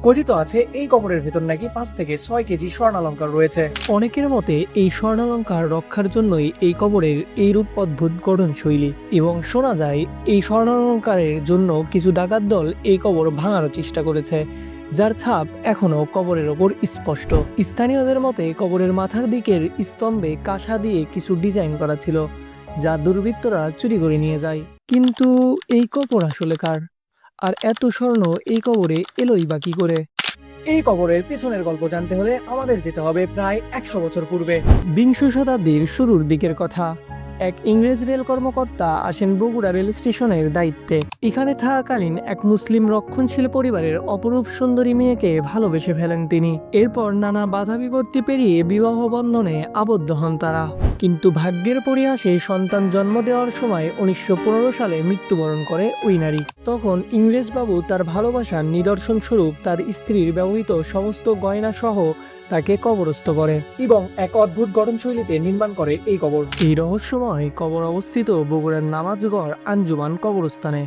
কথিত আছে এই কবরের ভেতর নাকি ৫ থেকে ৬ কেজি স্বর্ণালঙ্কার রয়েছে। অনেকের মতে এই স্বর্ণালঙ্কার রক্ষার জন্যই এই কবরের এইরূপ অদ্ভুত গঠনশৈলী, এবং শোনা যায় এই স্বর্ণালঙ্কারের জন্য কিছু ডাকাত দল এই কবর ভাঙার চেষ্টা করেছে, যার ছাপ এখনো কবরের ওপর স্পষ্ট। স্থানীয়দের মতে কবরের মাথার দিকের স্তম্ভে কাঁসা দিয়ে কিছু ডিজাইন করা ছিল, যা দুর্বৃত্তরা চুরি করে নিয়ে যায়। কিন্তু এই কবর আসলে কার? আর এত স্বর্ণ এই কবরে এলোই বা কি করে? এই কবরের পিছনের গল্প জানতে হলে আমাদের যেতে হবে প্রায় ১০০ বছর পূর্বে। বিংশ শতাব্দীর শুরুর দিকের কথা। এক ইংরেজ রেল কর্মকর্তা আসেন বগুড়া রেল স্টেশনের দায়িত্বে। এখানে থাকাকালীন এক মুসলিম রক্ষণশীল পরিবারের অপরূপ সুন্দরী মেয়েকে ভালোবেসে ফেলেন তিনি। এরপর নানা বাধা বিপত্তি পেরিয়ে বিবাহ বন্ধনে আবদ্ধ হন তারা। কিন্তু ভাগ্যের পরিহাসে সন্তান জন্ম দেওয়ার সময় ১৯১৫ সালে মৃত্যুবরণ করে ওই নারী। তখন ইংরেজবাবু তার ভালোবাসার নিদর্শন স্বরূপ তার স্ত্রীর ব্যবহৃত সমস্ত গয়না সহ তাকে কবরস্থ করে এবং এক অদ্ভুত গঠনশৈলীতে নির্মাণ করে এই কবর। এই রহস্যময় কবর অবস্থিত বগুড়ার নামাজগড় আঞ্জুমান কবরস্থানে।